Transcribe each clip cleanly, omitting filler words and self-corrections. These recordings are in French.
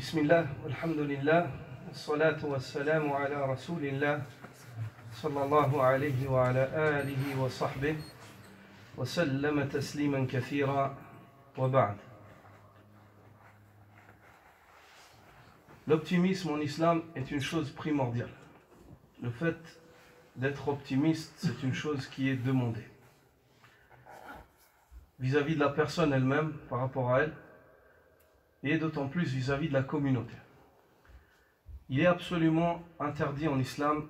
Bismillah, alhamdulillah, salatu wassalamu ala rasulillah, sallallahu alayhi wa ala alihi wa sahbihi, wa sallama tasliman kathira, wa ba'd. L'optimisme en islam est une chose primordiale. Le fait d'être optimiste, c'est une chose qui est demandée. Vis-à-vis de la personne elle-même, par rapport à elle, et d'autant plus vis-à-vis de la communauté. Il est absolument interdit en islam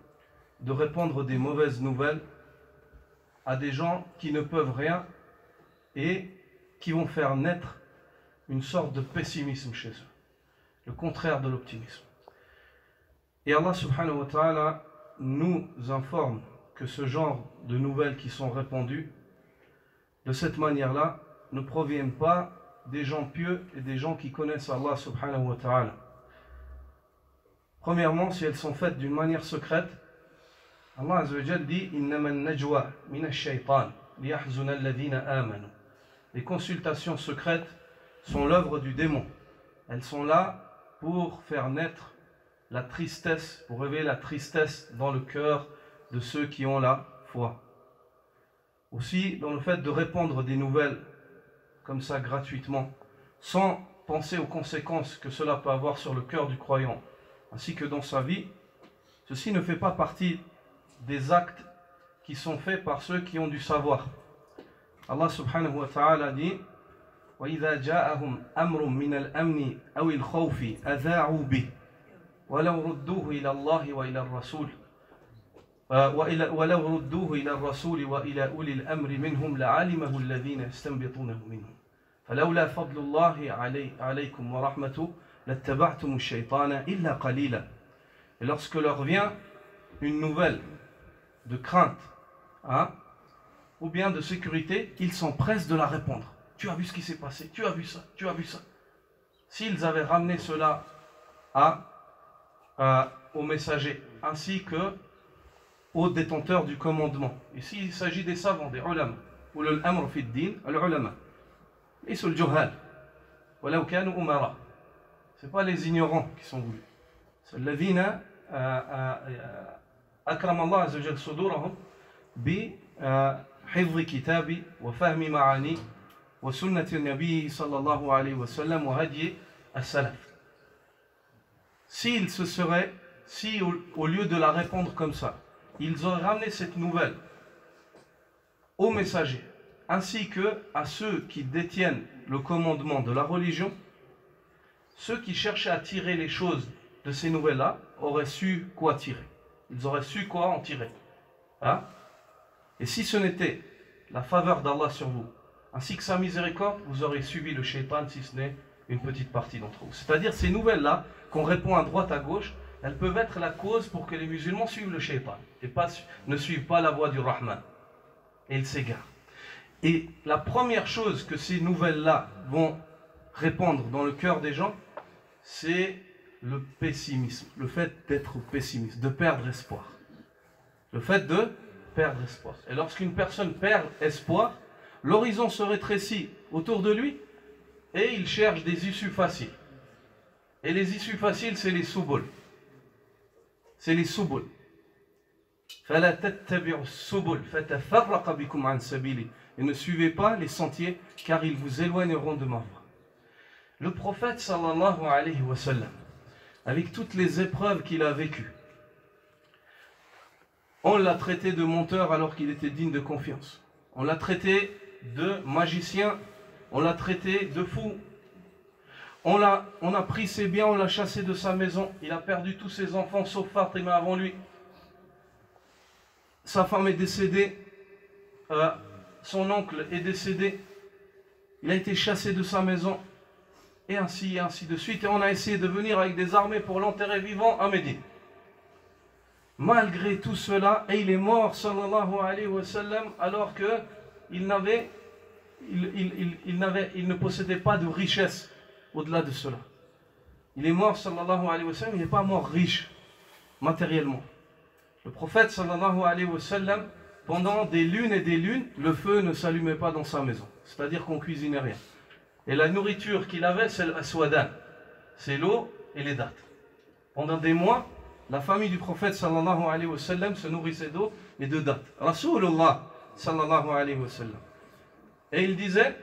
de répandre des mauvaises nouvelles à des gens qui ne peuvent rien et qui vont faire naître une sorte de pessimisme chez eux, le contraire de l'optimisme. Et Allah subhanahu wa ta'ala nous informe que ce genre de nouvelles qui sont répandues de cette manière-là ne proviennent pas des gens pieux et des gens qui connaissent Allah subhanahu wa ta'ala. Premièrement, si elles sont faites d'une manière secrète, Allah azza wa jalla dit innama an-najwa min ash-shaytan liyahzuna alladhina amanu. Les consultations secrètes sont l'œuvre du démon. Elles sont là pour faire naître la tristesse, pour réveiller la tristesse dans le cœur de ceux qui ont la foi. Aussi, dans le fait de répandre des nouvelles comme ça gratuitement, sans penser aux conséquences que cela peut avoir sur le cœur du croyant, ainsi que dans sa vie, ceci ne fait pas partie des actes qui sont faits par ceux qui ont du savoir. Allah subhanahu wa ta'ala dit وَإِذَا جَاءَهُمْ أَمْرٌ مِّنَ الْأَمْنِ أَوِ الْخَوْفِ أَذَاعُوا بِهِ وَلَوْ رُدُّوهُ إِلَى اللَّهِ وَإِلَى الرَّسُولِ وَلَوْ رُدُّوهُ إِلَى الرَّسُولِ وَإِلَى أُولِي الْأَمْرِ مِنْهُمْ لَعَلِمَهُ الَّذِينَ يَسْتَنبِطُونَهُ مِنْهُمْ فَلَوْلَا فَضْلُ اللَّهِ عَلَيْكُمْ وَرَحْمَتُهُ لَاتَّبَعْتُمُ الشَّيْطَانَ إِلَّا قَلِيلًا. Et lorsque leur vient une nouvelle de crainte, ou bien de sécurité, ils s'empressent de la répondre. Tu as vu ce qui s'est passé, tu as vu ça, tu as vu ça. S'ils avaient ramené cela aux messagers, ainsi que aux détenteurs du commandement. Ici, il s'agit des savants, des ulama. Ou l'amr fi ad-din, al-ulama. Ils sont le juhal. Walau kanu umara. C'est pas les ignorants qui sont voulus. C'est الذين أكرم الله عز وجل صدورهم بحفظ كتاب وفهم معاني وسنة النبي صلى الله عليه وسلم وهدي السلف. Si au lieu de la répandre comme ça, ils auraient ramené cette nouvelle aux messagers, ainsi que à ceux qui détiennent le commandement de la religion, ceux qui cherchaient à tirer les choses de ces nouvelles-là auraient su quoi tirer. Ils auraient su quoi en tirer. Et si ce n'était la faveur d'Allah sur vous, ainsi que sa miséricorde, vous aurez suivi le shaitan, si ce n'est une petite partie d'entre vous. C'est-à-dire ces nouvelles-là, qu'on répond à droite, à gauche, elles peuvent être la cause pour que les musulmans suivent le shaitan et ne suivent pas la voie du Rahman. Et ils s'égarent. Et la première chose que ces nouvelles-là vont répandre dans le cœur des gens, c'est le pessimisme, le fait d'être pessimiste, de perdre espoir. Le fait de perdre espoir. Et lorsqu'une personne perd espoir, l'horizon se rétrécit autour de lui et il cherche des issues faciles. Et les issues faciles, c'est les souboul. C'est les souboul. فَلَا تَتَّبِعُوا السُّبُلَ فَتَفَرَّقَ بِكُمْ عَنْ سَبِيلِهِ. Et ne suivez pas les sentiers, car ils vous éloigneront de ma voie. Le prophète sallallahu alayhi wa sallam, avec toutes les épreuves qu'il a vécues, on l'a traité de menteur alors qu'il était digne de confiance. On l'a traité de magicien, on l'a traité de fou. On a pris ses biens, on l'a chassé de sa maison. Il a perdu tous ses enfants sauf Fatima avant lui. Sa femme est décédée, son oncle est décédé. Il a été chassé de sa maison. Et ainsi de suite. Et on a essayé de venir avec des armées pour l'enterrer vivant à Médine. Malgré tout cela, et il est mort, sallallahu alayhi wa sallam, alors qu'il ne possédait pas de richesse au-delà de cela. Il est mort, sallallahu alayhi wa sallam, il n'est pas mort riche, matériellement. Le prophète, sallallahu alayhi wa sallam, pendant des lunes et des lunes, le feu ne s'allumait pas dans sa maison. C'est-à-dire qu'on cuisinait rien. Et la nourriture qu'il avait, c'est l'aswadan. C'est l'eau et les dattes. Pendant des mois, la famille du prophète sallallahu alayhi wa sallam se nourrissait d'eau et de dattes. Rasulullah sallallahu alayhi wa sallam. Et il disait,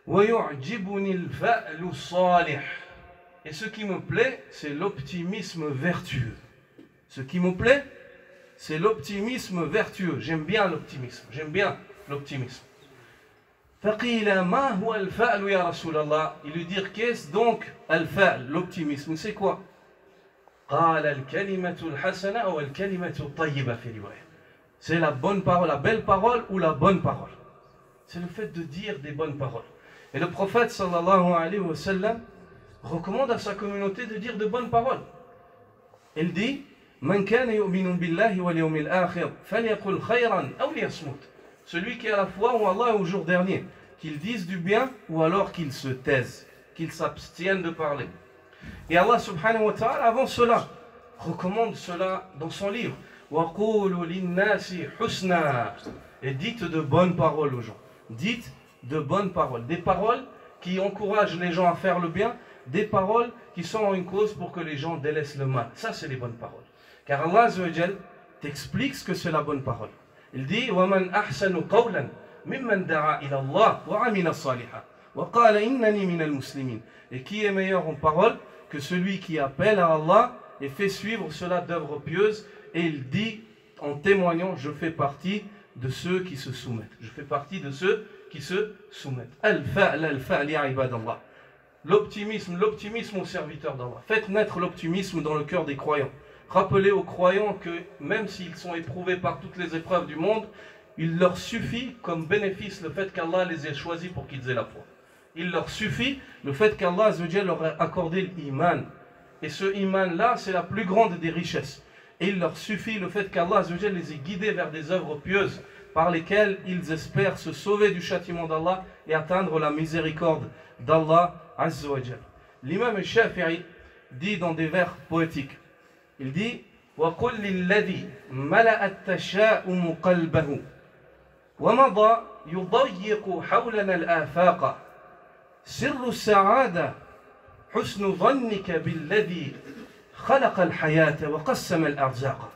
وَيُعْجِبُنِي الْفَأْلُ الصَّالِحِ. Et ce qui me plaît, c'est l'optimisme vertueux. Ce qui me plaît, c'est l'optimisme vertueux. J'aime bien l'optimisme. فَقِيلَ مَا هُوَ الْفَأْلُ يَا رَسُولَ اللَّهِ. Il lui dit, qu'est-ce donc al-fa'l, l'optimisme, c'est quoi? قَالَ الْكَلِمَةُ الْحَسَنَةُ أو الْكَلِمَةُ الطَّيِّبَةُ في رواية. C'est la bonne parole, la belle parole ou la bonne parole. C'est le fait de dire des bonnes paroles. Et le prophète sallallahu alayhi wa sallam recommande à sa communauté de dire de bonnes paroles. Il dit Man kana yu'minu billahi wal yawmil akhir falyaqul khayran aw liyasmut. Celui qui a la foi en Allah et au jour dernier, qu'il dise du bien ou alors qu'il se taise, qu'il s'abstienne de parler. Et Allah subhanahu wa ta'ala avant cela recommande cela dans son livre. Wa qulu lin-nasi husna. Et dites de bonnes paroles aux gens. Dites de bonnes paroles. Des paroles qui encouragent les gens à faire le bien, des paroles qui sont une cause pour que les gens délaissent le mal. Ça, c'est les bonnes paroles. Car Allah Azza wa Jal t'explique ce que c'est la bonne parole. Il dit وَمَنْ أَحْسَنُ قَوْلًا مِمَّنْ دَعَا إِلَى اللَّهِ وَعَمِلَ صَالِحًا وَقَالَ إِنَّنِي مِنَ الْمُسْلِمِينَ. Et qui est meilleur en parole que celui qui appelle à Allah et fait suivre cela d'œuvres pieuses, et il dit en témoignant, je fais partie de ceux qui se soumettent. Je fais partie de ceux qui se soumettent. Al-fa'l ya ibadallah. L'optimisme aux serviteurs d'Allah. Faites naître l'optimisme dans le cœur des croyants. Rappelez aux croyants que même s'ils sont éprouvés par toutes les épreuves du monde, il leur suffit comme bénéfice le fait qu'Allah les ait choisis pour qu'ils aient la foi. Il leur suffit le fait qu'Allah leur a accordé l'iman. Et ce iman-là, c'est la plus grande des richesses. Et il leur suffit le fait qu'Allah les ait guidés vers des œuvres pieuses par lesquelles ils espèrent se sauver du châtiment d'Allah et atteindre la miséricorde d'Allah Azza wa Jal. L'imam al-Shafi'i dit dans des vers poétiques, il dit وَقُلْ لِلَّذِي مَلَأَ التَّشَاؤُمُ قَلْبَهُ وَمَضَى يُضَيِّقُ حَوْلَنَا الْآفَاقَ سِرُّ السَّعَادَةِ حُسْنُ ظَنِّكَ بِالَّذِي خَلَقَ الْحَيَاةَ وَقَسَّمَ الْأَرْزَاقَ.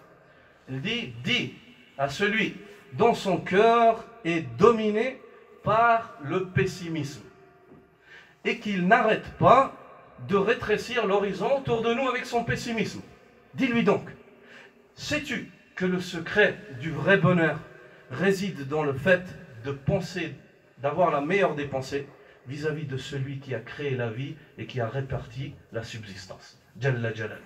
Il dit, dis à celui dont son cœur est dominé par le pessimisme et qu'il n'arrête pas de rétrécir l'horizon autour de nous avec son pessimisme. Dis-lui donc, sais-tu que le secret du vrai bonheur réside dans le fait de penser, d'avoir la meilleure des pensées vis-à-vis de celui qui a créé la vie et qui a réparti la subsistance. Jalla Jalal.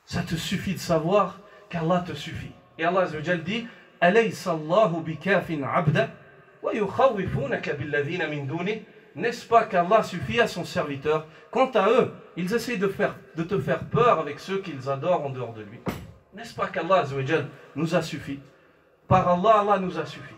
Ça te suffit de savoir qu'Allah te suffit. Et Allah Azza wa Jal dit Alaysa Allahu bikafin abda wa yukhawwifunaka billadhina min duni. N'est-ce pas qu'Allah suffit à son serviteur? Quant à eux, ils essaient de te faire peur avec ceux qu'ils adorent en dehors de lui. N'est-ce pas qu'Allah Azza wa Jal nous a suffi? Par Allah, Allah nous a suffi.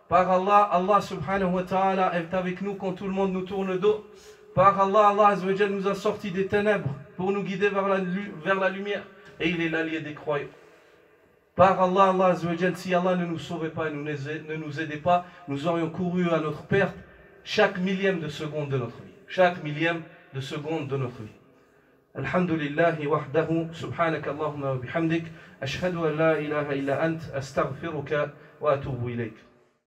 Par Allah, Allah subhanahu wa ta'ala est avec nous quand tout le monde nous tourne le dos. Par Allah, Allah Azza wa Jal nous a sortis des ténèbres pour nous guider vers la lumière. Et il est l'allié des croyants. Par Allah, Allah Azza wa Jal, si Allah ne nous sauvait pas et ne nous aidait pas, nous aurions couru à notre perte chaque millième de seconde de notre vie. Chaque millième de seconde de notre vie. Alhamdulillahi wahdahu, subhanaka Allahumma wa bihamdik, ashhadu an la ilaha illa ant, astaghfiruka wa atubu ilayk.